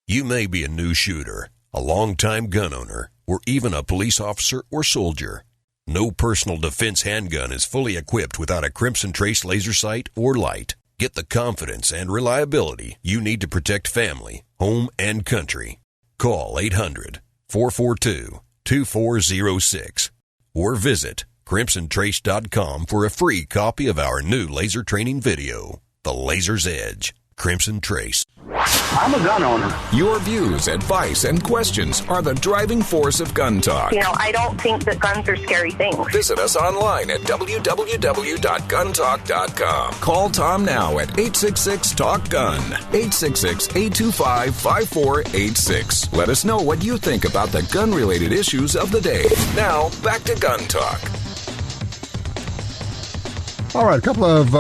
You may be a new shooter, a longtime gun owner, or even a police officer or soldier. No personal defense handgun is fully equipped without a Crimson Trace laser sight or light. Get the confidence and reliability you need to protect family, home, and country. Call 800-442-2406 or visit crimsontrace.com for a free copy of our new laser training video, The Laser's Edge. Crimson Trace. I'm a gun owner. Your views, advice, and questions are the driving force of Gun Talk. I don't think that guns are scary things. Visit us online at www.guntalk.com. Call Tom now at 866-TALK-GUN, 866-825-5486. Let us know what you think about the gun-related issues of the day. Now, back to Gun Talk. All right, a couple of,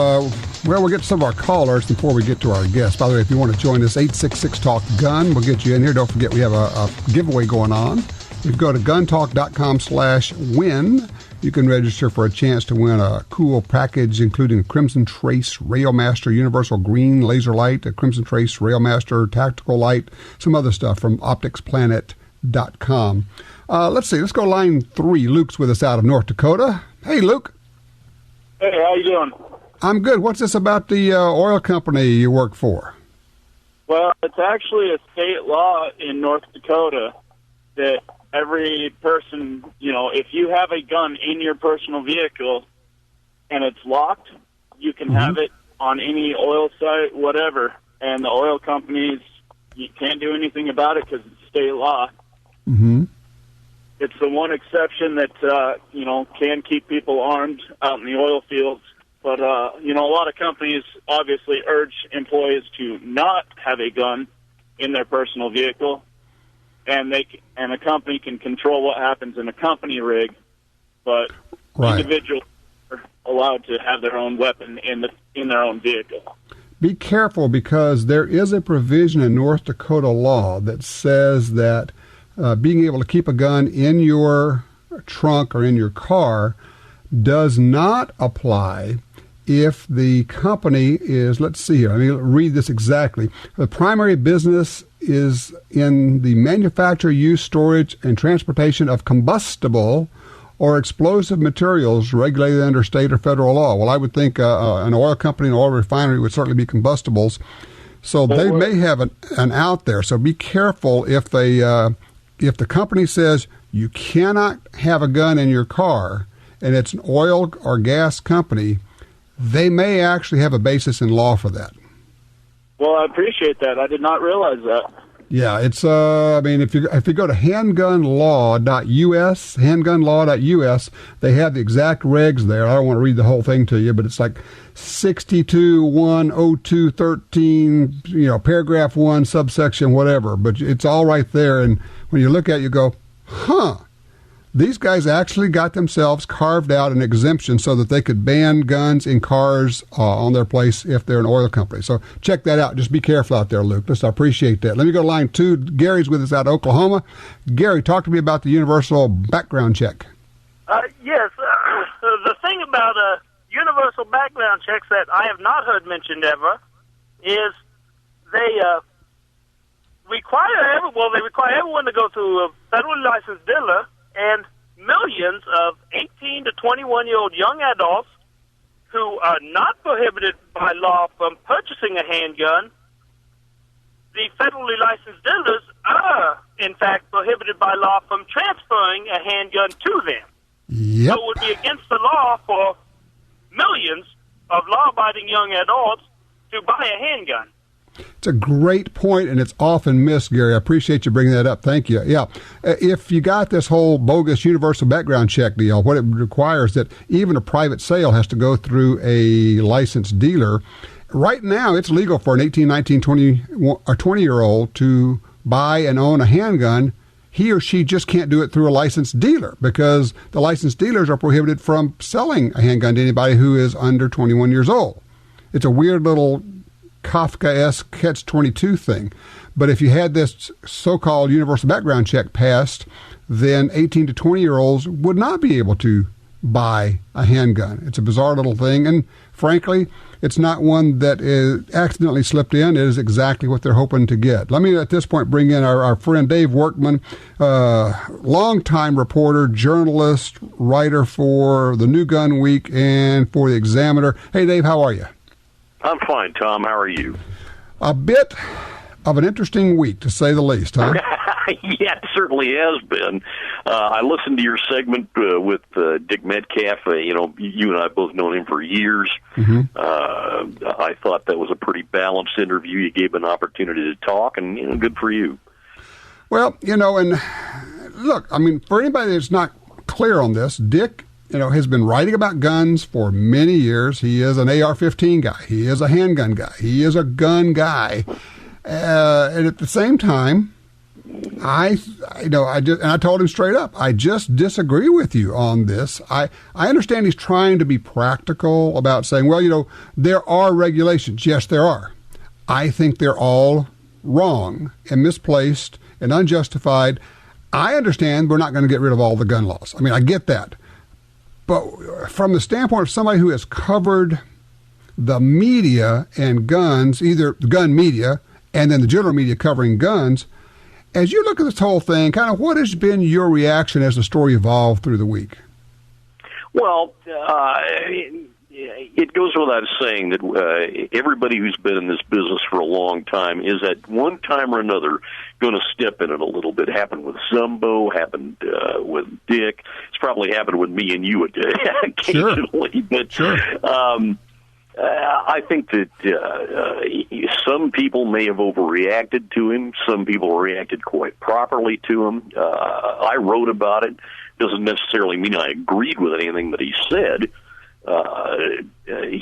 we'll get to some of our callers before we get to our guests. By the way, if you want to join us, 866-TALK-GUN. We'll get you in here. Don't forget we have a giveaway going on. If you go to guntalk.com/win, you can register for a chance to win a cool package including a Crimson Trace Railmaster Universal Green Laser Light, a Crimson Trace Railmaster Tactical Light, some other stuff from opticsplanet.com. Let's see. Let's go line 3. Luke's with us out of North Dakota. Hey, Luke. Hey, how you doing? I'm good. What's this about the oil company you work for? Well, it's actually a state law in North Dakota that every person, if you have a gun in your personal vehicle and it's locked, you can have it on any oil site, whatever. And the oil companies, you can't do anything about it because it's state law. Mm-hmm. It's the one exception that, can keep people armed out in the oil fields. But, a lot of companies obviously urge employees to not have a gun in their personal vehicle, and a company can control what happens in a company rig, but individuals are allowed to have their own weapon in their own vehicle. Be careful, because there is a provision in North Dakota law that says that being able to keep a gun in your trunk or in your car does not apply if the company is, let's see here, let me read this exactly. The primary business is in the manufacture, use, storage, and transportation of combustible or explosive materials regulated under state or federal law. Well, I would think an oil company, an oil refinery would certainly be combustibles. So they may have an out there. So be careful if the company says you cannot have a gun in your car and it's an oil or gas company, they may actually have a basis in law for that. Well, I appreciate that. I did not realize that. Yeah, it's if you go to handgunlaw.us, they have the exact regs there. I don't want to read the whole thing to you, but it's like 62.102.13, paragraph 1, subsection whatever. But it's all right there, and when you look at it, you go, these guys actually got themselves carved out an exemption so that they could ban guns in cars on their place if they're an oil company. So check that out. Just be careful out there, Luke. I appreciate that. Let me go to line 2. Gary's with us out of Oklahoma. Gary, talk to me about the universal background check. Yes. The thing about universal background checks that I have not heard mentioned ever is they require everyone to go through a federally licensed dealer, and millions of 18 to 21-year-old young adults who are not prohibited by law from purchasing a handgun, the federally licensed dealers are, in fact, prohibited by law from transferring a handgun to them. Yep. So it would be against the law for millions of law-abiding young adults to buy a handgun. It's a great point, and it's often missed, Gary. I appreciate you bringing that up. Thank you. Yeah. If you got this whole bogus universal background check deal, what it requires that even a private sale has to go through a licensed dealer. Right now, it's legal for an 18, 19, 20, or 20-year-old to buy and own a handgun. He or she just can't do it through a licensed dealer because the licensed dealers are prohibited from selling a handgun to anybody who is under 21 years old. It's a weird little Kafkaesque catch-22 thing. But if you had this so-called universal background check passed, then 18 to 20-year-olds would not be able to buy a handgun. It's a bizarre little thing, and frankly, it's not one that is accidentally slipped in. It is exactly what they're hoping to get. Let me, at this point, bring in our friend Dave Workman, longtime reporter, journalist, writer for the New Gun Week and for the Examiner. Hey, Dave, how are you? I'm fine, Tom. How are you? A bit of an interesting week, to say the least, huh? Yeah, it certainly has been. I listened to your segment with Dick Metcalf. You and I both known him for years. Mm-hmm. I thought that was a pretty balanced interview. You gave an opportunity to talk, and good for you. Well, and look, I mean, for anybody that's not clear on this, Dick, has been writing about guns for many years. He is an AR-15 guy. He is a handgun guy. He is a gun guy. And at the same time, I told him straight up, I just disagree with you on this. I understand he's trying to be practical about saying, well, there are regulations. Yes, there are. I think they're all wrong and misplaced and unjustified. I understand we're not going to get rid of all the gun laws. I mean, I get that. But from the standpoint of somebody who has covered the media and guns, either gun media and then the general media covering guns, as you look at this whole thing, kind of what has been your reaction as the story evolved through the week? Well, it goes without saying that everybody who's been in this business for a long time is at one time or another going to step in it a little bit. Happened with Zumbo, happened with Dick. It's probably happened with me and you occasionally. Sure. But sure. I think that some people may have overreacted to him. Some people reacted quite properly to him. I wrote about it. Doesn't necessarily mean I agreed with anything that he said.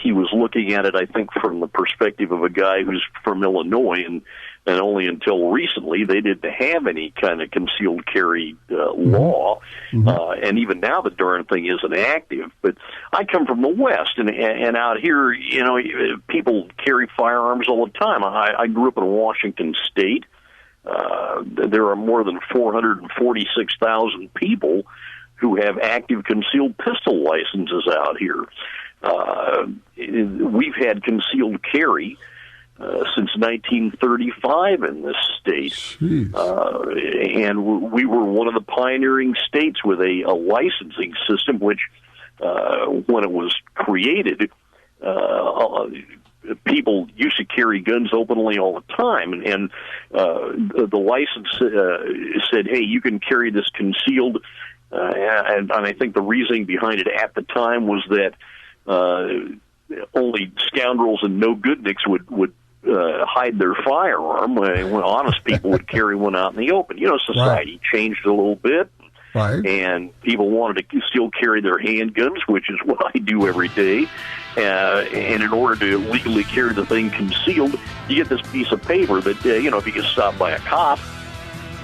He was looking at it, I think, from the perspective of a guy who's from Illinois, and only until recently they didn't have any kind of concealed carry law, and even now the darn thing isn't active. But I come from the West, and out here, people carry firearms all the time. I grew up in Washington State. There are more than 446,000 people who have active concealed pistol licenses out here. We've had concealed carry since 1935 in this state. And we were one of the pioneering states with a licensing system, which, when it was created, people used to carry guns openly all the time, and the license said, hey, you can carry this concealed, and I think the reasoning behind it at the time was that only scoundrels and no-goodniks would hide their firearm, when honest people would carry one out in the open. Society changed a little bit. Right. And people wanted to still carry their handguns, which is what I do every day. And in order to legally carry the thing concealed, you get this piece of paper that, if you get stopped by a cop,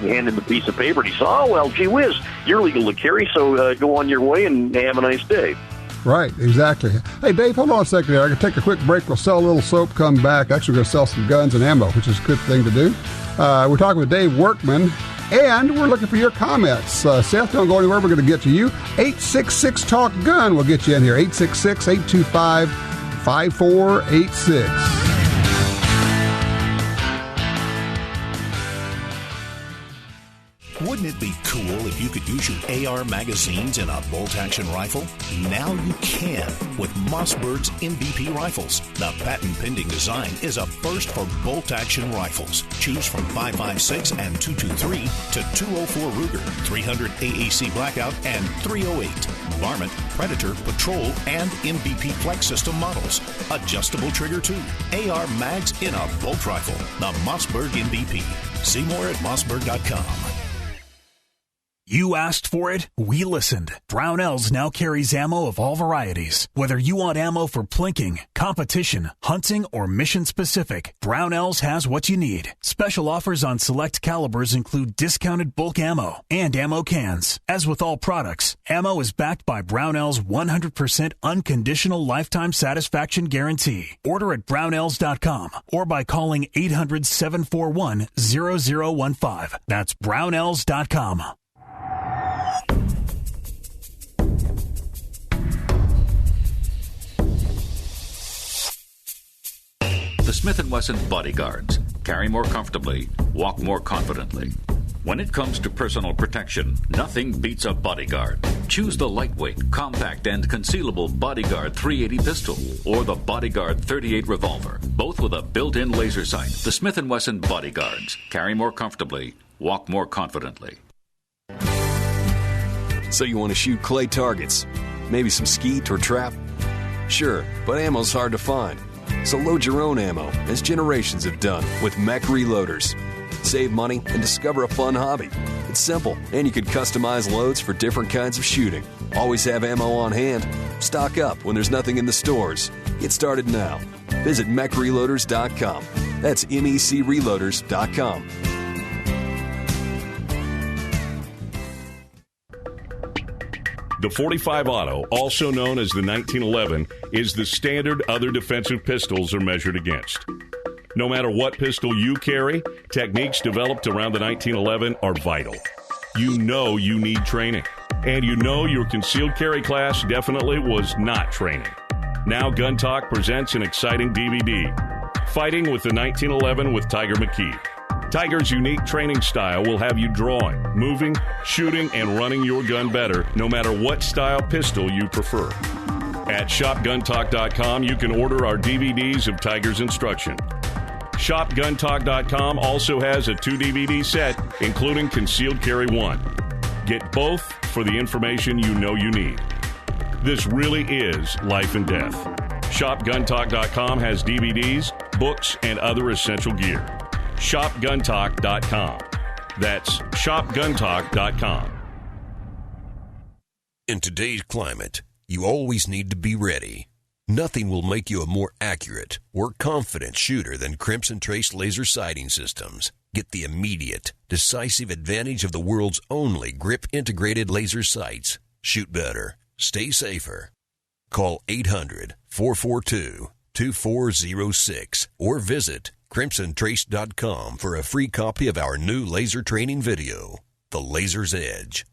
you hand him the piece of paper, and he says, oh, well, gee whiz, you're legal to carry, so go on your way and have a nice day. Right, exactly. Hey, Dave, hold on a second here. I can take a quick break. We'll sell a little soap, come back. Actually, we're going to sell some guns and ammo, which is a good thing to do. We're talking with Dave Workman, and we're looking for your comments. Seth, don't go anywhere. We're going to get to you. 866-TALK-GUN will get you in here. 866-825-5486. Wouldn't it be cool if you could use your AR magazines in a bolt-action rifle? Now you can with Mossberg's MVP rifles. The patent-pending design is a first for bolt-action rifles. Choose from 5.56 and 223 to 204 Ruger, 300 AAC Blackout, and 308. Varmint, Predator, Patrol, and MVP Flex System models. Adjustable trigger too. AR mags in a bolt rifle. The Mossberg MVP. See more at mossberg.com. You asked for it, we listened. Brownells now carries ammo of all varieties. Whether you want ammo for plinking, competition, hunting, or mission-specific, Brownells has what you need. Special offers on select calibers include discounted bulk ammo and ammo cans. As with all products, ammo is backed by Brownells' 100% unconditional lifetime satisfaction guarantee. Order at brownells.com or by calling 800-741-0015. That's brownells.com. The Smith & Wesson Bodyguards. Carry more comfortably, walk more confidently. When it comes to personal protection, nothing beats a Bodyguard. Choose the lightweight, compact, and concealable Bodyguard 380 pistol or the Bodyguard 38 revolver, both with a built-in laser sight. The Smith & Wesson Bodyguards. Carry more comfortably, walk more confidently. So you want to shoot clay targets, maybe some skeet or trap? Sure, but ammo's hard to find. So load your own ammo, as generations have done with mech reloaders. Save money and discover a fun hobby. It's simple, and you can customize loads for different kinds of shooting. Always have ammo on hand. Stock up when there's nothing in the stores. Get started now. Visit mechreloaders.com. That's mecreloaders.com. The .45 Auto, also known as the 1911, is the standard other defensive pistols are measured against. No matter what pistol you carry, techniques developed around the 1911 are vital. You know you need training, and you know your concealed carry class definitely was not training. Now Gun Talk presents an exciting DVD, Fighting with the 1911 with Tiger McKee. Tiger's unique training style will have you drawing, moving, shooting, and running your gun better, no matter what style pistol you prefer. At ShopGunTalk.com, you can order our DVDs of Tiger's instruction. ShopGunTalk.com also has a 2-DVD set, including Concealed Carry 1. Get both for the information you know you need. This really is life and death. ShopGunTalk.com has DVDs, books, and other essential gear. ShopGunTalk.com. That's ShopGunTalk.com. In today's climate, you always need to be ready. Nothing will make you a more accurate or confident shooter than Crimson Trace laser sighting systems. Get the immediate, decisive advantage of the world's only grip-integrated laser sights. Shoot better. Stay safer. Call 800-442-2406 or visit crimsontrace.com for a free copy of our new laser training video, The Laser's Edge.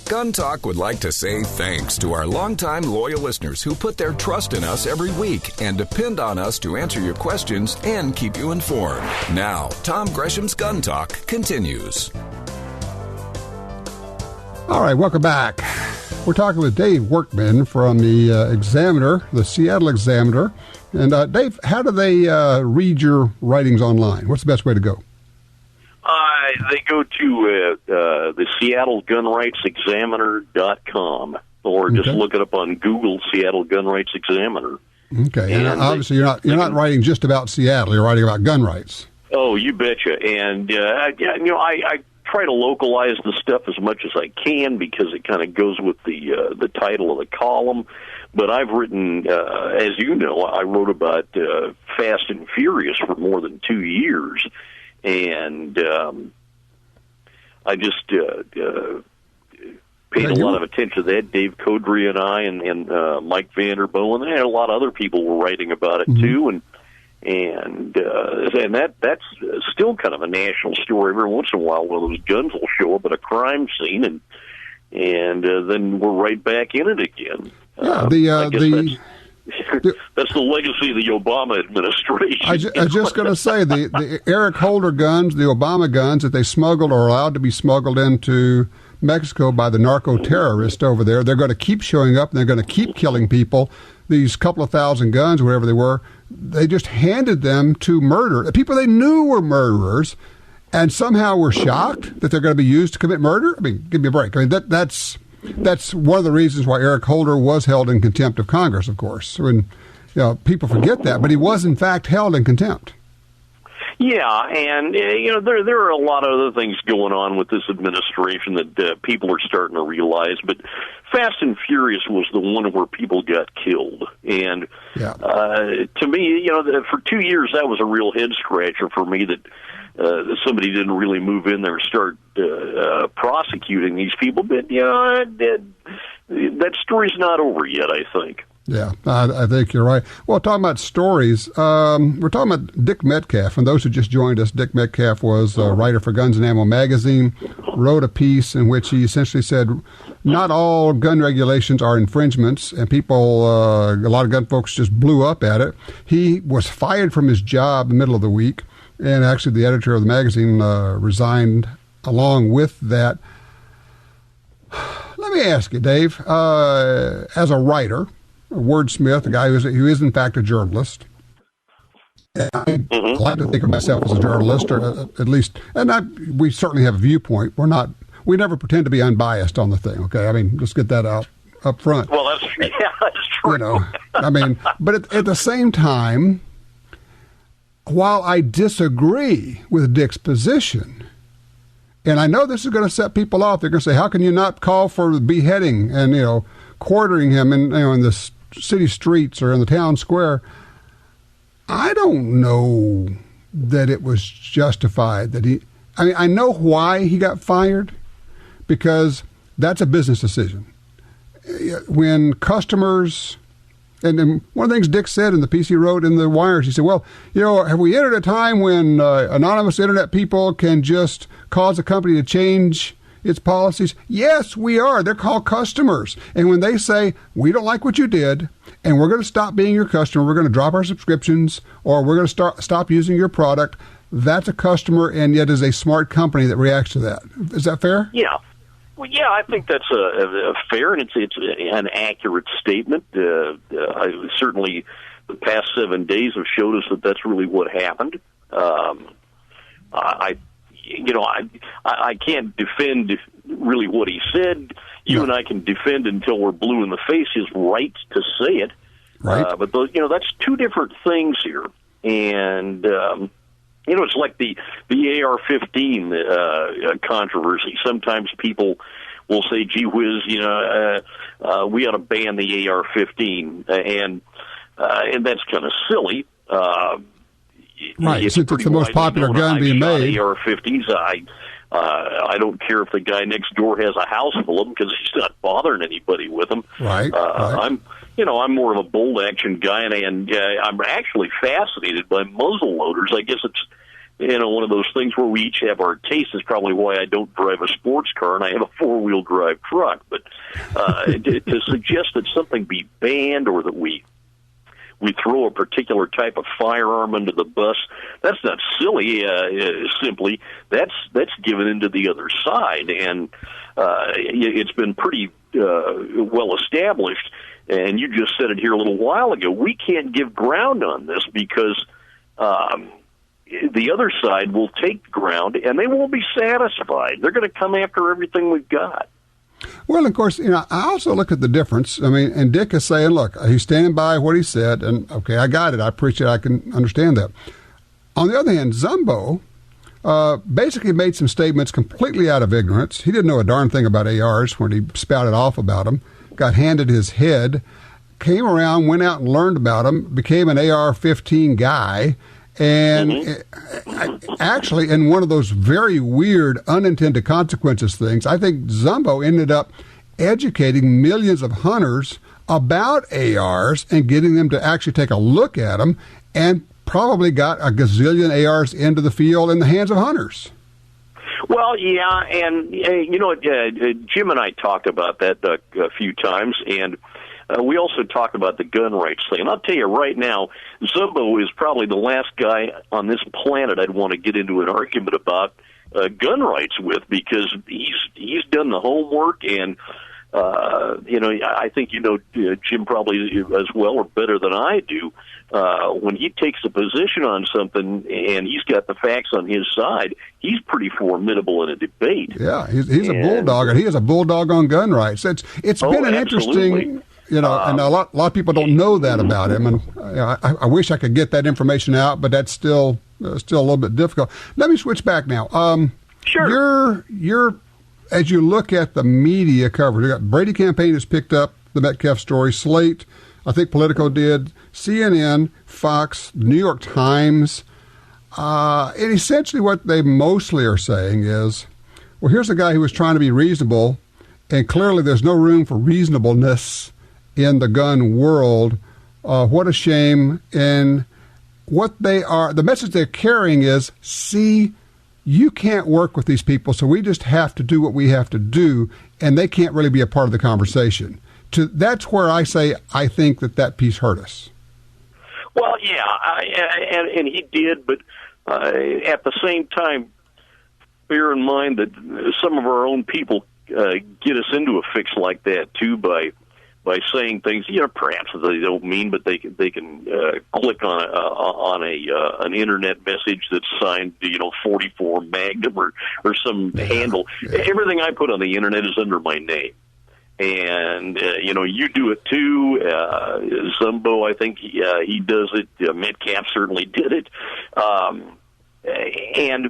Gun Talk would like to say thanks to our longtime loyal listeners who put their trust in us every week and depend on us to answer your questions and keep you informed. Now, Tom Gresham's Gun Talk continues. All right, welcome back. We're talking with Dave Workman from the Examiner, the Seattle Examiner. And Dave, how do they read your writings online? What's the best way to go? They go to the Seattle Gun Rights Examiner.com, or just look it up on Google, Seattle Gun Rights Examiner. Okay, and obviously you're not writing just about Seattle. You're writing about gun rights. Oh, you betcha. And I try to localize the stuff as much as I can because it kind of goes with the title of the column. But I've written, as you know, I wrote about Fast and Furious for more than 2 years. And I just paid a lot of attention to that. Dave Codrea and I and Mike Vanderbilt, and a lot of other people were writing about it too. And that's still kind of a national story. Every once in a while, one of those guns will show up at a crime scene, and then we're right back in it again. That's the legacy of the Obama administration. I was just going to say, the Eric Holder guns, the Obama guns that they smuggled or allowed to be smuggled into Mexico by the narco-terrorists over there, they're going to keep showing up and they're going to keep killing people. These couple of thousand guns, whatever they were, they just handed them to people they knew were murderers, and somehow were shocked that they're going to be used to commit murder. I mean, give me a break. I mean, that's one of the reasons why Eric Holder was held in contempt of Congress, of course. When people forget that, but he was in fact held in contempt. Yeah, and there are a lot of other things going on with this administration that people are starting to realize. But Fast and Furious was the one where people got killed, and to me, for 2 years that was a real head scratcher for me that somebody didn't really move in there and start prosecuting these people. But that story's not over yet, I think. Yeah, I think you're right. Well, talking about stories, we're talking about Dick Metcalf. And those who just joined us, Dick Metcalf was a writer for Guns and Ammo magazine, wrote a piece in which he essentially said not all gun regulations are infringements, and people, a lot of gun folks just blew up at it. He was fired from his job in the middle of the week, and actually the editor of the magazine resigned along with that. Let me ask you, Dave, as a writer, a wordsmith, a guy who is in fact a journalist, and I like to think of myself as a journalist, or at least, and we certainly have a viewpoint. We never pretend to be unbiased on the thing. Okay, I mean, let's get that out up front. Well, that's true. You know, I mean, but at the same time, while I disagree with Dick's position, and I know this is going to set people off, they're going to say, "How can you not call for beheading and quartering him in the city streets or in the town square?" I don't know that it was justified that he. I mean, I know why he got fired, because that's a business decision. When customers, and one of the things Dick said in the piece he wrote in the Wires, he said, "Well, have we entered a time when anonymous internet people can just cause a company to change its policies?" Yes, we are. They're called customers. And when they say, "We don't like what you did, and we're going to stop being your customer, we're going to drop our subscriptions, or we're going to stop using your product," that's a customer, and yet is a smart company that reacts to that. Is that fair? Yeah. Well, yeah, I think that's a fair, and it's an accurate statement. Certainly, the past 7 days have showed us that that's really what happened. I can't defend really what he said. You and I can defend until we're blue in the face his right to say it. Right. But that's two different things here, and. It's like the AR-15 controversy. Sometimes people will say, "Gee whiz, we ought to ban the AR-15," and that's kind of silly. Right, since it's the most popular gun being made. AR-15s, I don't care if the guy next door has a house full of them, because he's not bothering anybody with them. Right. I'm more of a bolt action guy, and I'm actually fascinated by muzzle loaders. I guess it's one of those things where we each have our tastes. Is probably why I don't drive a sports car and I have a 4-wheel drive truck. But to suggest that something be banned, or that we throw a particular type of firearm under the bus, that's not silly. Simply, that's given into the other side, and it's been pretty well established. And you just said it here a little while ago. We can't give ground on this because the other side will take ground, and they won't be satisfied. They're going to come after everything we've got. Well, of course, I also look at the difference. I mean, and Dick is saying, look, he's standing by what he said, and okay, I got it. I appreciate it. I can understand that. On the other hand, Zumbo basically made some statements completely out of ignorance. He didn't know a darn thing about ARs when he spouted off about them, got handed his head, came around, went out and learned about them, became an AR-15 guy, and actually, in one of those very weird unintended consequences things, I think Zumbo ended up educating millions of hunters about ARs and getting them to actually take a look at them, and probably got a gazillion ARs into the field in the hands of hunters. Well, yeah, and Jim and I talked about that a few times, and we also talked about the gun rights thing. And I'll tell you right now, Zumbo is probably the last guy on this planet I'd want to get into an argument about gun rights with, because he's done the homework, and I think Jim probably as well or better than I do. When he takes a position on something and he's got the facts on his side, he's pretty formidable in a debate. Yeah, he's a bulldog, and he is a bulldog on gun rights. It's been an interesting, and a lot of people don't know that about him, and I wish I could get that information out, but that's still a little bit difficult. Let me switch back now. Sure. You're as you look at the media coverage, Brady campaign has picked up the Metcalf story. Slate, I think Politico did, CNN, Fox, New York Times. And essentially what they mostly are saying is, well, here's a guy who was trying to be reasonable, and clearly there's no room for reasonableness in the gun world. What a shame. And what they are, the message they're carrying is, see you can't work with these people, so we just have to do what we have to do, and they can't really be a part of the conversation. That's where I say I think that piece hurt us. Well, yeah, and he did, but at the same time, bear in mind that some of our own people get us into a fix like that too by saying things, perhaps they don't mean, but they can click on an internet message that's signed 44 Magnum or some handle. Everything I put on the internet is under my name. And, you do it too. Zumbo, I think he does it. Metcalf certainly did it. And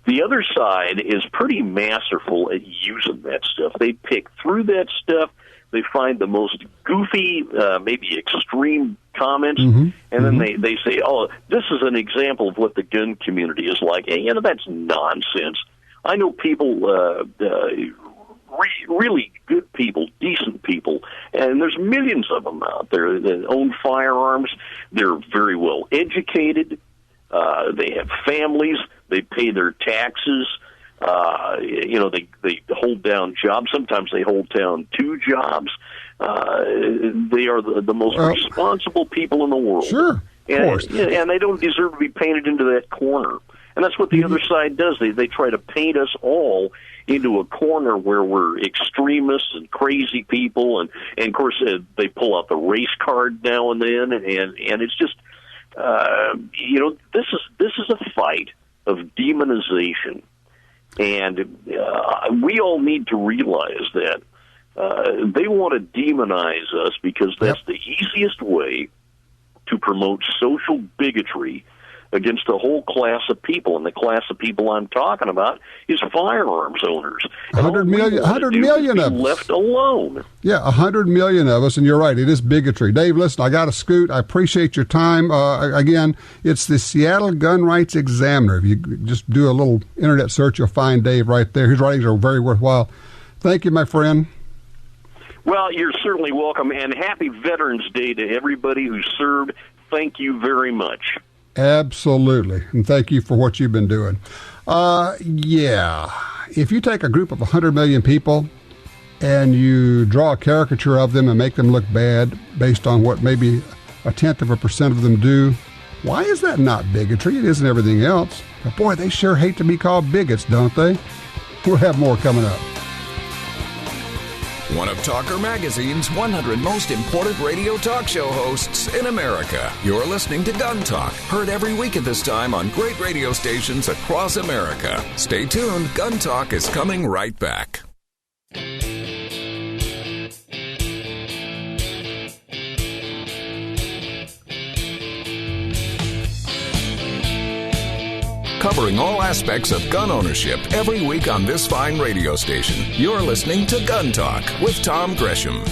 the other side is pretty masterful at using that stuff. They pick through that stuff. They find the most goofy, maybe extreme comments, and then they say, oh, this is an example of what the gun community is like. And, that's nonsense. I know people, really good people, decent people, and there's millions of them out there that own firearms. They're very well educated. They have families. They pay their taxes. They hold down jobs. Sometimes they hold down 2 jobs. They are the most responsible people in the world. Sure, of course. And they don't deserve to be painted into that corner. And that's what the other side does. They try to paint us all into a corner where we're extremists and crazy people. And of course, they pull out the race card now and then. And it's just, this is a fight of demonization. And we all need to realize that they want to demonize us because that's the easiest way to promote social bigotry against a whole class of people. And the class of people I'm talking about is firearms owners. 100 million of us. Left alone. Yeah, 100 million of us, and you're right, it is bigotry. Dave, listen, I got to scoot. I appreciate your time. Again, it's the Seattle Gun Rights Examiner. If you just do a little internet search, you'll find Dave right there. His writings are very worthwhile. Thank you, my friend. Well, you're certainly welcome, and happy Veterans Day to everybody who served. Thank you very much. Absolutely, and thank you for what you've been doing. If you take a group of 100 million people and you draw a caricature of them and make them look bad based on what maybe 0.1% of them do, why is that not bigotry? It isn't everything else. But boy, they sure hate to be called bigots, don't they? We'll have more coming up. One of Talker Magazine's 100 most important radio talk show hosts in America. You're listening to Gun Talk, heard every week at this time on great radio stations across America. Stay tuned. Gun Talk is coming right back. Covering all aspects of gun ownership every week on this fine radio station. You're listening to Gun Talk with Tom Gresham.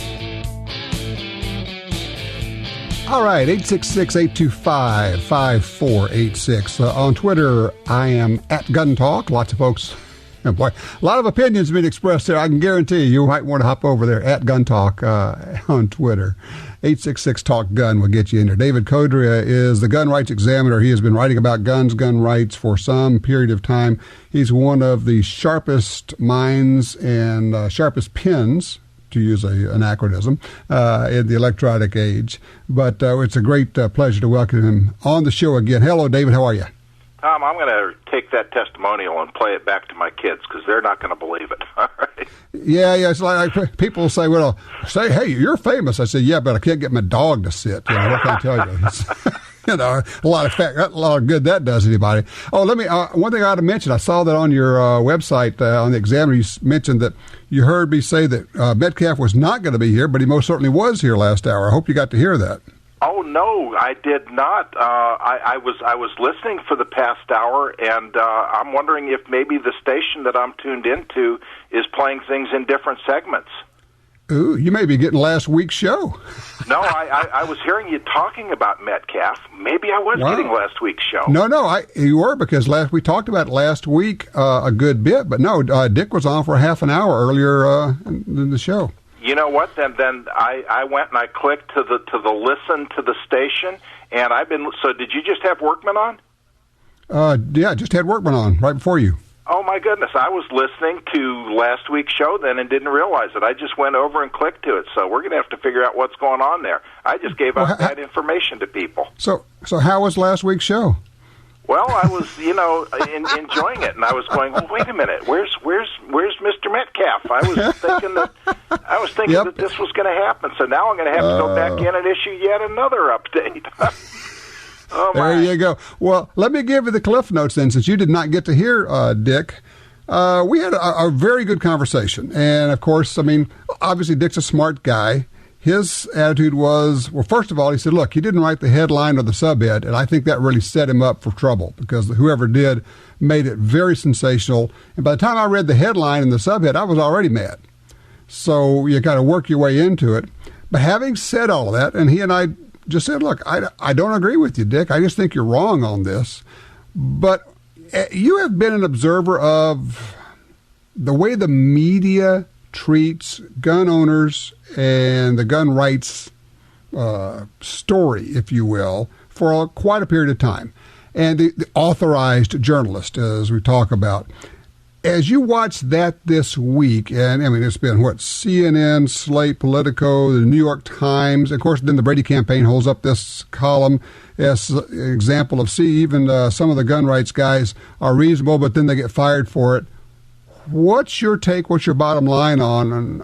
All right, 866-825-5486. On Twitter, I am at Gun Talk. Lots of folks, boy, a lot of opinions being expressed there. I can guarantee you might want to hop over there at Gun Talk on Twitter. 866-TALK-GUN will get you in there. David Codrea is the Gun Rights Examiner. He has been writing about guns, gun rights for some period of time. He's one of the sharpest minds and sharpest pens, to use an anachronism, in the electronic age. But it's a great pleasure to welcome him on the show again. Hello, David. How are you? Tom, I'm going to take that testimonial and play it back to my kids because they're not going to believe it. All right. Yeah. It's like people say, well, hey, you're famous. I say, yeah, but I can't get my dog to sit. What can I tell you? A lot of good that does anybody. Oh, let me, one thing I ought to mention, I saw that on your website, on the Examiner, you mentioned that you heard me say that Metcalf was not going to be here, but he most certainly was here last hour. I hope you got to hear that. Oh no, I did not. I was listening for the past hour, and I'm wondering if maybe the station that I'm tuned into is playing things in different segments. Ooh, you may be getting last week's show. No, I was hearing you talking about Metcalf. Maybe I was getting last week's show. No, you were, because we talked about it last week a good bit, but no, Dick was on for a half an hour earlier in the show. You know what? Then I went and I clicked to the listen to the station, and I've been. So did you just have Workman on? Yeah, just had Workman on right before you. Oh, my goodness. I was listening to last week's show then and didn't realize it. I just went over and clicked to it. So we're going to have to figure out what's going on there. I just gave out that information to people. So how was last week's show? Well, I was, enjoying it, and I was going, well, wait a minute, where's Mr. Metcalf? I was thinking that this was going to happen, so now I'm going to have to go back in and issue yet another update. Oh, my. There you go. Well, let me give you the Cliff Notes then, since you did not get to hear Dick. We had a very good conversation, and of course, obviously Dick's a smart guy. His attitude was, well, first of all, he said, look, he didn't write the headline or the subhead, and I think that really set him up for trouble because whoever did made it very sensational. And by the time I read the headline and the subhead, I was already mad. So you got to work your way into it. But having said all of that, and he and I just said, look, I don't agree with you, Dick. I just think you're wrong on this. But you have been an observer of the way the media treats gun owners and the gun rights story, if you will, for quite a period of time. And the authorized journalist, as we talk about. As you watch that this week, and it's been, CNN, Slate, Politico, the New York Times. Of course, then the Brady campaign holds up this column as an example of, even some of the gun rights guys are reasonable, but then they get fired for it. What's your take, what's your bottom line on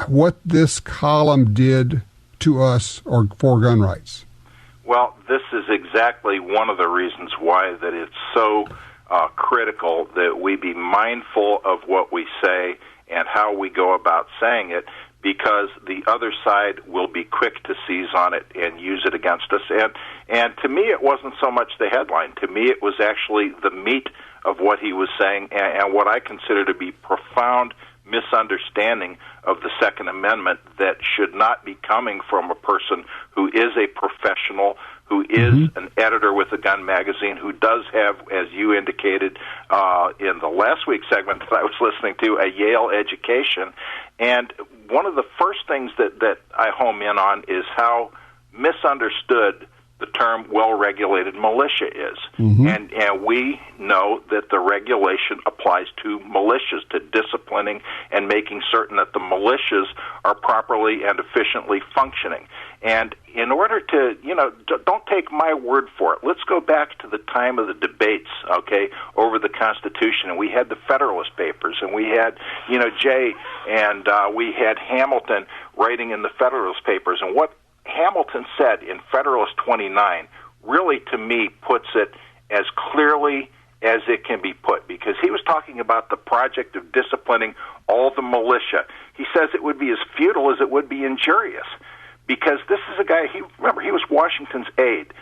what this column did to us or for gun rights? Well, this is exactly one of the reasons why that it's so critical that we be mindful of what we say and how we go about saying it, because the other side will be quick to seize on it and use it against us. And to me, it wasn't so much the headline. To me, it was actually the meat of what he was saying and what I consider to be profound misunderstanding of the Second Amendment that should not be coming from a person who is a professional, who is an editor with a gun magazine, who does have, as you indicated in the last week's segment that I was listening to, a Yale education. And one of the first things that I home in on is how misunderstood the term well-regulated militia is. And we know that the regulation applies to militias, to disciplining and making certain that the militias are properly and efficiently functioning. And in order to, don't take my word for it. Let's go back to the time of the debates, over the Constitution. And we had the Federalist Papers, and we had, Jay, and we had Hamilton writing in the Federalist Papers. And what Hamilton said in Federalist 29 really, to me, puts it as clearly as it can be put, because he was talking about the project of disciplining all the militia. He says it would be as futile as it would be injurious, because this is a guy, he was Washington's aide.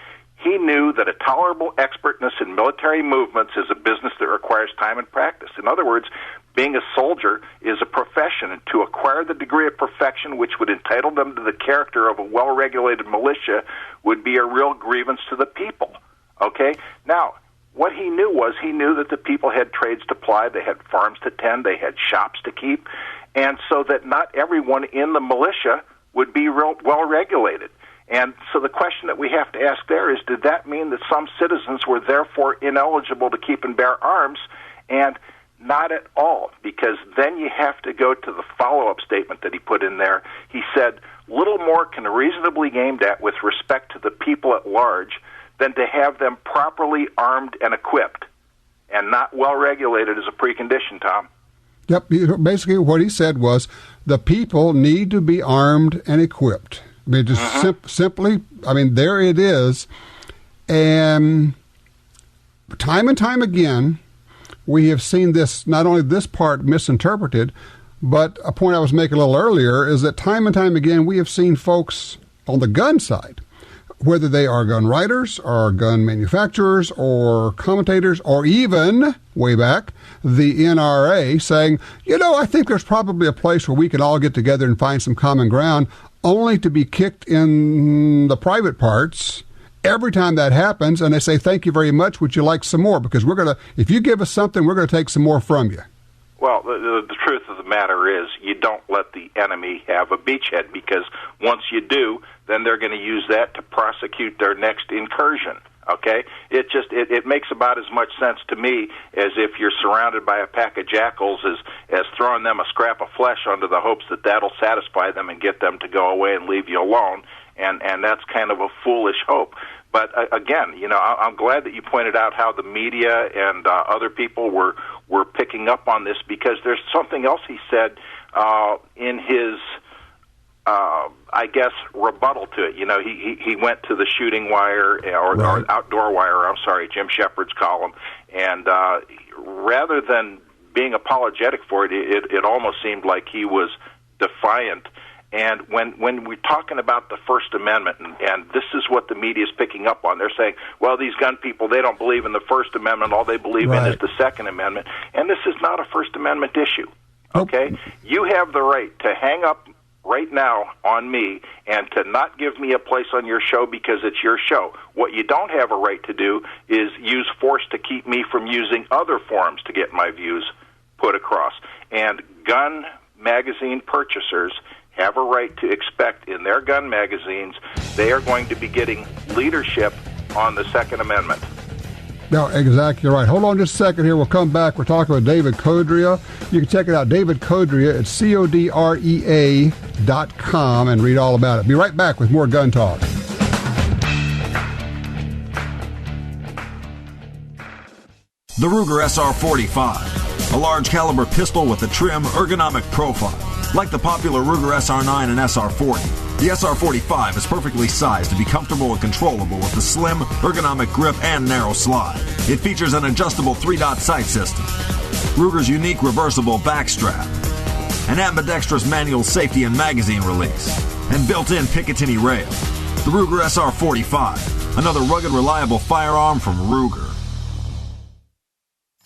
He knew that a tolerable expertness in military movements is a business that requires time and practice. In other words, being a soldier is a profession, and to acquire the degree of perfection which would entitle them to the character of a well-regulated militia would be a real grievance to the people. Now, what he knew was that the people had trades to ply, they had farms to tend, they had shops to keep, and so that not everyone in the militia would be well-regulated. And so the question that we have to ask there is, did that mean that some citizens were therefore ineligible to keep and bear arms? And not at all, because then you have to go to the follow-up statement that he put in there. He said, little more can reasonably be aimed at with respect to the people at large than to have them properly armed and equipped. And not well-regulated as a precondition, Tom. Yep, basically what he said was the people need to be armed and equipped. Simply, there it is. And time and time again, we have seen this, not only this part misinterpreted, but a point I was making a little earlier is that time and time again, we have seen folks on the gun side, whether they are gun writers or gun manufacturers or commentators or even, way back, the NRA saying, I think there's probably a place where we can all get together and find some common ground, only to be kicked in the private parts every time that happens, and they say, thank you very much, would you like some more? Because if you give us something, we're going to take some more from you. Well, the truth of the matter is you don't let the enemy have a beachhead, because once you do, then they're going to use that to prosecute their next incursion. Okay, it makes about as much sense to me as if you're surrounded by a pack of jackals as throwing them a scrap of flesh under the hopes that that'll satisfy them and get them to go away and leave you alone. And that's kind of a foolish hope. But again, I'm glad that you pointed out how the media and other people were picking up on this, because there's something else he said in his, I guess, rebuttal to it. He went to the Shooting Wire or Outdoor Wire, Jim Shepard's column, and rather than being apologetic for it, it almost seemed like he was defiant. And when we're talking about the First Amendment, and this is what the media is picking up on, they're saying, well, these gun people, they don't believe in the First Amendment. All they believe in is the Second Amendment. And this is not a First Amendment issue, okay? You have the right to hang up right now on me and to not give me a place on your show because it's your show. What you don't have a right to do is use force to keep me from using other forums to get my views put across. And gun magazine purchasers have a right to expect in their gun magazines they are going to be getting leadership on the Second Amendment. No, exactly right. Hold on just a second here. We'll come back. We're talking with David Codrea. You can check it out, David Codrea at CODREA.com, and read all about it. Be right back with more Gun Talk. The Ruger SR-45, a large caliber pistol with a trim, ergonomic profile. Like the popular Ruger SR9 and SR40, the SR45 is perfectly sized to be comfortable and controllable with a slim, ergonomic grip and narrow slide. It features an adjustable 3-dot sight system, Ruger's unique reversible back strap, an ambidextrous manual safety and magazine release, and built-in Picatinny rail. The Ruger SR45, another rugged, reliable firearm from Ruger.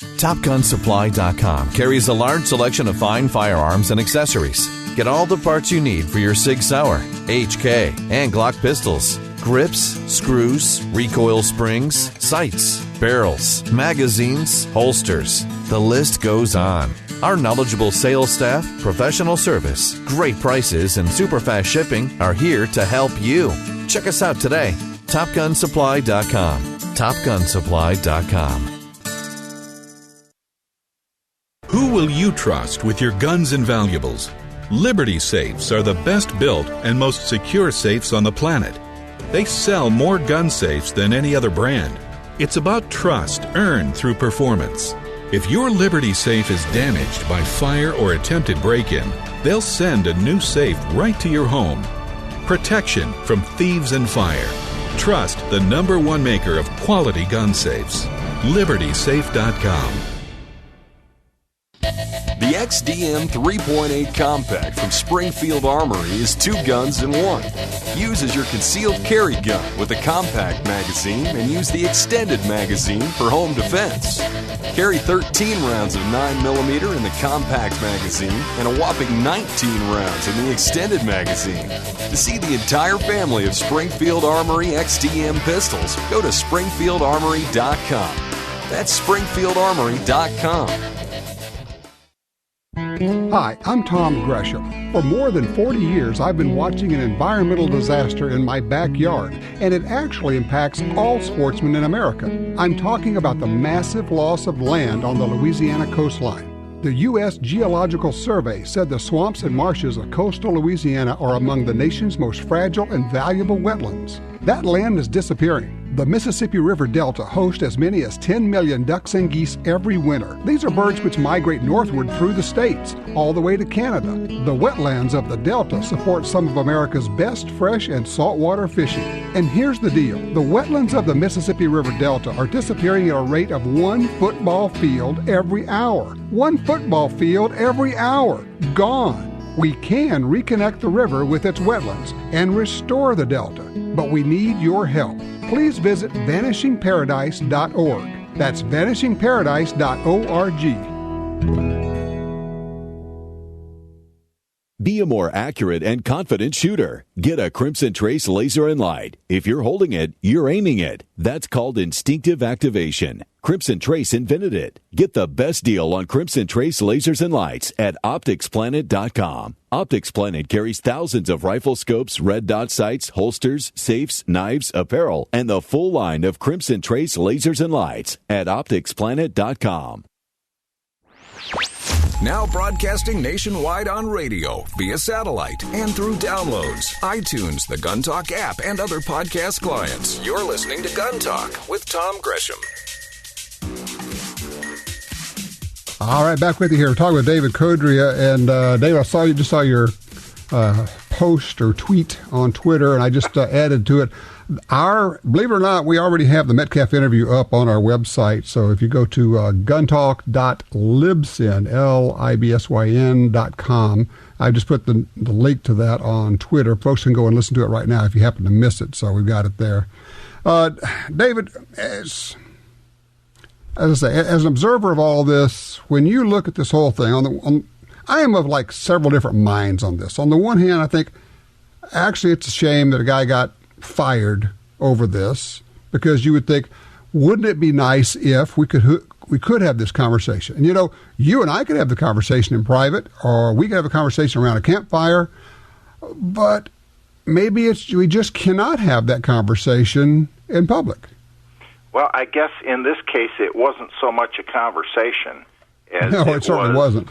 TopGunSupply.com carries a large selection of fine firearms and accessories. Get all the parts you need for your Sig Sauer, HK, and Glock pistols. Grips, screws, recoil springs, sights, barrels, magazines, holsters. The list goes on. Our knowledgeable sales staff, professional service, great prices, and super fast shipping are here to help you. Check us out today. TopGunSupply.com. TopGunSupply.com. Who will you trust with your guns and valuables? Liberty safes are the best built and most secure safes on the planet. They sell more gun safes than any other brand. It's about trust earned through performance. If your Liberty safe is damaged by fire or attempted break-in, they'll send a new safe right to your home. Protection from thieves and fire. Trust the #1 maker of quality gun safes. LibertySafe.com. The XDM 3.8 Compact from Springfield Armory is 2 guns in 1. Use as your concealed carry gun with a compact magazine and use the extended magazine for home defense. Carry 13 rounds of 9mm in the compact magazine and a whopping 19 rounds in the extended magazine. To see the entire family of Springfield Armory XDM pistols, go to SpringfieldArmory.com. That's SpringfieldArmory.com. Hi, I'm Tom Gresham. For more than 40 years, I've been watching an environmental disaster in my backyard, and it actually impacts all sportsmen in America. I'm talking about the massive loss of land on the Louisiana coastline. The U.S. Geological Survey said the swamps and marshes of coastal Louisiana are among the nation's most fragile and valuable wetlands. That land is disappearing. The Mississippi River Delta hosts as many as 10 million ducks and geese every winter. These are birds which migrate northward through the states, all the way to Canada. The wetlands of the Delta support some of America's best fresh and saltwater fishing. And here's the deal. The wetlands of the Mississippi River Delta are disappearing at a rate of 1 football field every hour. 1 football field every hour. Gone. We can reconnect the river with its wetlands and restore the Delta, but we need your help. Please visit vanishingparadise.org. That's vanishingparadise.org. Be a more accurate and confident shooter. Get a Crimson Trace laser and light. If you're holding it, you're aiming it. That's called instinctive activation. Crimson Trace invented it. Get the best deal on Crimson Trace lasers and lights at OpticsPlanet.com. Optics Planet carries thousands of rifle scopes, red dot sights, holsters, safes, knives, apparel, and the full line of Crimson Trace lasers and lights at OpticsPlanet.com. Now broadcasting nationwide on radio, via satellite, and through downloads, iTunes, the Gun Talk app, and other podcast clients. You're listening to Gun Talk with Tom Gresham. All right, back with you here. We're talking with David Codrea. And Dave, I saw your post or tweet on Twitter, and I just added to it. Believe it or not, we already have the Metcalf interview up on our website. So if you go to guntalk.libsyn.com, I just put the link to that on Twitter. Folks can go and listen to it right now if you happen to miss it. So we've got it there. David, as I say, as an observer of all this, when you look at this whole thing, I am of like several different minds on this. On the one hand, I think actually it's a shame that a guy got fired over this, because you would think, wouldn't it be nice if we could have this conversation? And you and I could have the conversation in private, or we could have a conversation around a campfire, but maybe we just cannot have that conversation in public. Well, I guess in this case it wasn't so much a conversation as no, it certainly wasn't.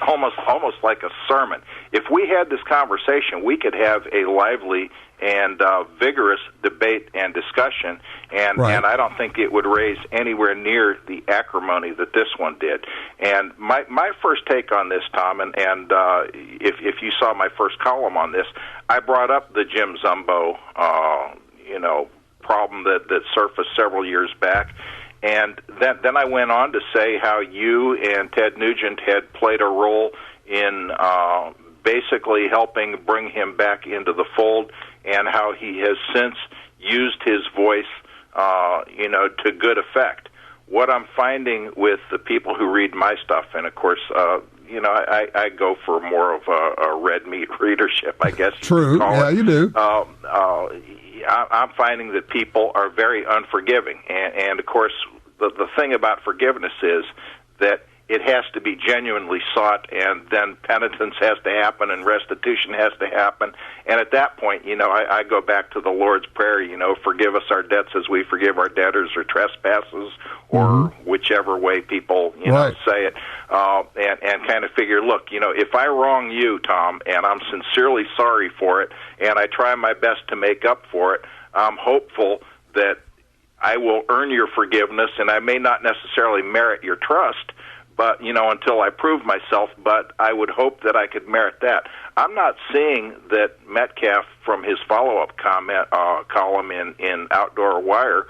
Almost like a sermon. If we had this conversation, we could have a lively and vigorous debate and discussion, and I don't think it would raise anywhere near the acrimony that this one did. And my first take on this, Tom, and if you saw my first column on this, I brought up the Jim Zumbo, problem that surfaced several years back. And then I went on to say how you and Ted Nugent had played a role in basically helping bring him back into the fold, and how he has since used his voice, to good effect. What I'm finding with the people who read my stuff, and of course, I go for more of a red meat readership, I guess. True, yeah, you do. I'm finding that people are very unforgiving, and of course, the thing about forgiveness is that it has to be genuinely sought, and then penitence has to happen, and restitution has to happen. And at that point, I go back to the Lord's Prayer, forgive us our debts as we forgive our debtors, or trespasses, or whichever way people, say it, and kind of figure, look, if I wrong you, Tom, and I'm sincerely sorry for it, and I try my best to make up for it, I'm hopeful that I will earn your forgiveness, and I may not necessarily merit your trust, but, until I prove myself, but I would hope that I could merit that. I'm not seeing that Metcalf, from his follow-up column in Outdoor Wire,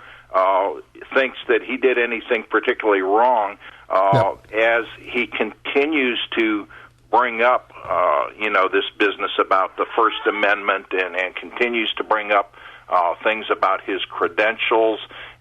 thinks that he did anything particularly wrong, as he continues to bring up, this business about the First Amendment, and continues to bring up things about his credentials,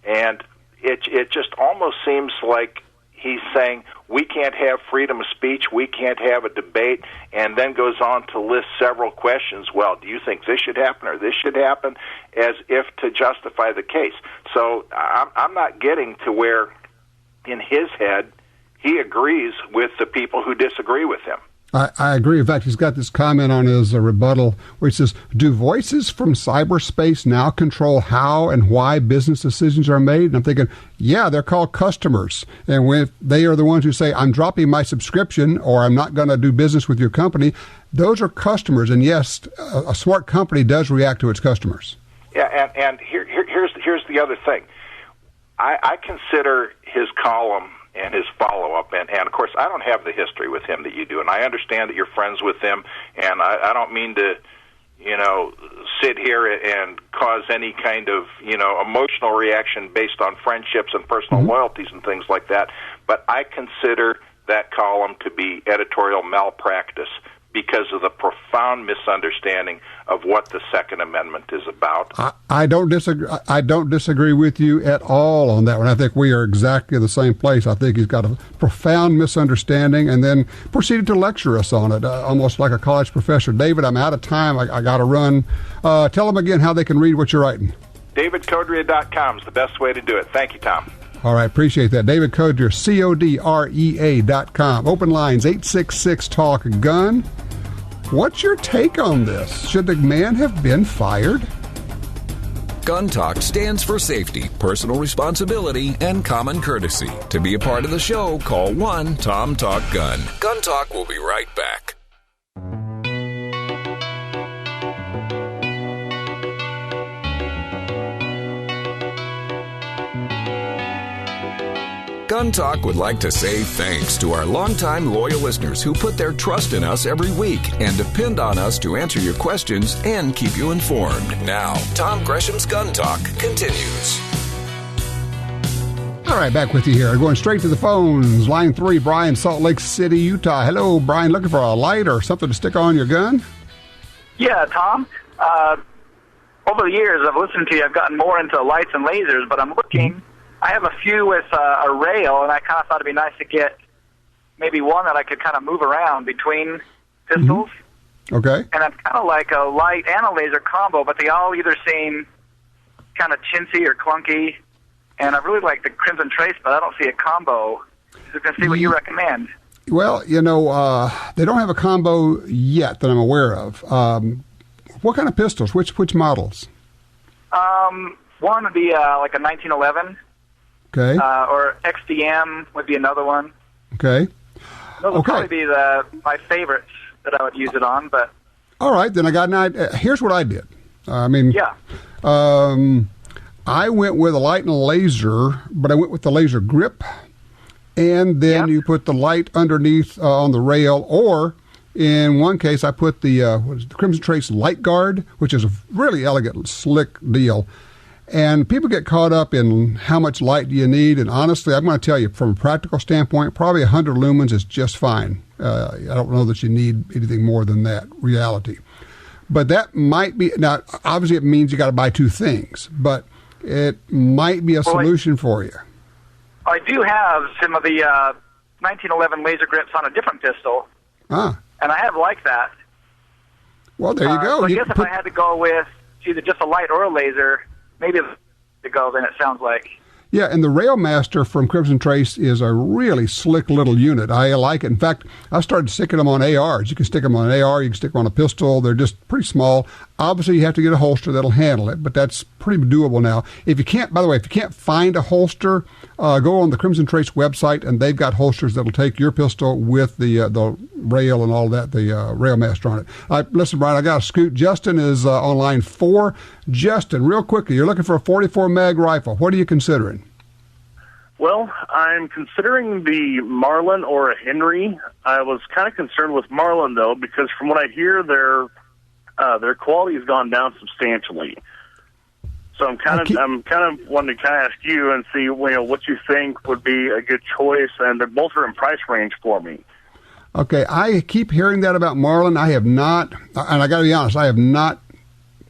and it just almost seems like he's saying we can't have freedom of speech, we can't have a debate, and then goes on to list several questions. Well, do you think this should happen or this should happen, as if to justify the case? So I'm not getting to where, in his head, he agrees with the people who disagree with him. I agree. In fact, he's got this comment on his rebuttal where he says, do voices from cyberspace now control how and why business decisions are made? And I'm thinking, yeah, they're called customers. And when they are the ones who say, I'm dropping my subscription, or I'm not going to do business with your company, those are customers. And yes, a smart company does react to its customers. Yeah, and here's the other thing. I consider his column and his follow-up, and of course, I don't have the history with him that you do, and I understand that you're friends with him, and I don't mean to, sit here and cause any kind of, emotional reaction based on friendships and personal loyalties and things like that, but I consider that column to be editorial malpractice, because of the profound misunderstanding of what the Second Amendment is about. I don't disagree. I don't disagree with you at all on that one. I think we are exactly in the same place. I think he's got a profound misunderstanding, and then proceeded to lecture us on it, almost like a college professor. David, I'm out of time. I got to run. Tell them again how they can read what you're writing. DavidCodrea.com is the best way to do it. Thank you, Tom. All right, appreciate that. David Codrea, CODREA.com. Open lines, 866-TALK-GUN. What's your take on this? Should the man have been fired? Gun Talk stands for safety, personal responsibility, and common courtesy. To be a part of the show, call 1-TOM-TALK-GUN. Gun Talk will be right back. Gun Talk would like to say thanks to our longtime loyal listeners who put their trust in us every week and depend on us to answer your questions and keep you informed. Now, Tom Gresham's Gun Talk continues. All right, back with you here. Going straight to the phones. Line 3, Brian, Salt Lake City, Utah. Hello, Brian. Looking for a light or something to stick on your gun? Yeah, Tom. Over the years, I've listened to you. I've gotten more into lights and lasers, but I'm looking. I have a few with a rail, and I kind of thought it'd be nice to get maybe one that I could kind of move around between pistols. Okay. And I'm kind of like a light and a laser combo, but they all either seem kind of chintzy or clunky. And I really like the Crimson Trace, but I don't see a combo. So can see what you recommend. Well, you know, they don't have a combo yet that I'm aware of. What kind of pistols? Which models? One would be like a 1911. Okay. Or XDM would be another one. Okay. Those would probably be my favorites that I would use it on. But all right, then I got an idea. Here's what I did. I went with a light and a laser, but I went with the laser grip, and then you put the light underneath on the rail, or in one case I put the Crimson Trace Light Guard, which is a really elegant, slick deal. And people get caught up in how much light do you need, and honestly, I'm going to tell you, from a practical standpoint, probably 100 lumens is just fine. I don't know that you need anything more than that, reality. But that might be, now, obviously it means you got to buy two things, but it might be a solution for you. I do have some of the 1911 laser grips on a different pistol, and I have liked that. Well, there you go. So I guess if I had to go with either just a light or a laser, maybe to go, then it sounds like. Yeah, and the Railmaster from Crimson Trace is a really slick little unit. I like it. In fact, I started sticking them on ARs. You can stick them on an AR, you can stick them on a pistol. They're just pretty small. Obviously, you have to get a holster that'll handle it, but that's pretty doable now. If you can't, by the way, if you can't find a holster, go on the Crimson Trace website, and they've got holsters that'll take your pistol with the rail and all that, the Railmaster on it. Listen, Brian, I got to scoot. Justin is on line 4. Justin, real quickly, you're looking for a 44 mag rifle. What are you considering? Well, I'm considering the Marlin or a Henry. I was kind of concerned with Marlin, though, because from what I hear, their quality has gone down substantially. So I'm kind of wanting to kind of ask you and see what you think would be a good choice, and they're both are in price range for me. Okay, I keep hearing that about Marlin. I have not, and I got to be honest, I have not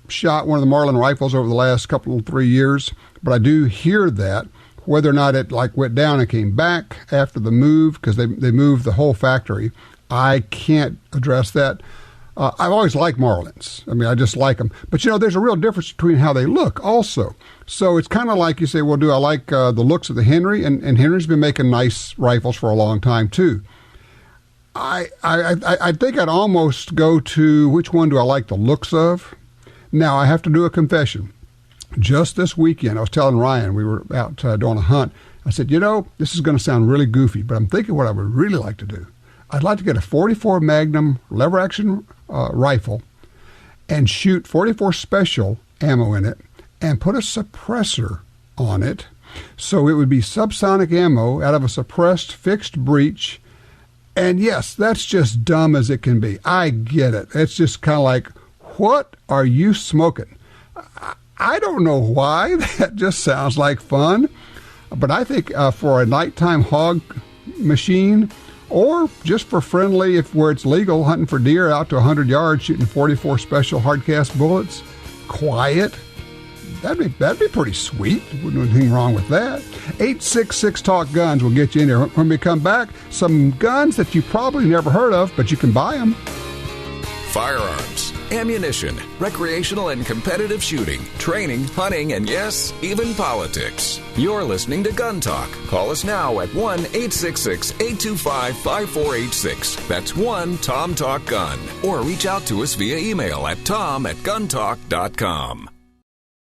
shot one of the Marlin rifles over the last 3 years, but I do hear that. Whether or not it went down and came back after the move, because they moved the whole factory, I can't address that. I've always liked Marlins. I mean, I just like them. But, there's a real difference between how they look also. So it's kind of like you say, well, do I like the looks of the Henry? And Henry's been making nice rifles for a long time, too. I think I'd almost go to which one do I like the looks of? Now, I have to do a confession. Just this weekend, I was telling Ryan, we were out doing a hunt. I said, this is going to sound really goofy, but I'm thinking what I would really like to do. I'd like to get a 44 Magnum lever-action rifle and shoot 44 Special ammo in it and put a suppressor on it. So it would be subsonic ammo out of a suppressed fixed breech. And yes, that's just dumb as it can be. I get it. It's just kind of like, what are you smoking? I don't know why. That just sounds like fun. But I think for a nighttime hog machine or just for friendly, where it's legal, hunting for deer out to 100 yards, shooting 44 special hardcast bullets. Quiet. That'd be pretty sweet. Wouldn't be anything wrong with that. 866-TALK-GUNS will get you in there. When we come back, some guns that you probably never heard of, but you can buy them. Firearms, ammunition, recreational and competitive shooting, training, hunting, and yes, even politics. You're listening to Gun Talk. Call us now at 1-866-825-5486. That's 1-TOM-TALK-GUN. Or reach out to us via email at tom@guntalk.com.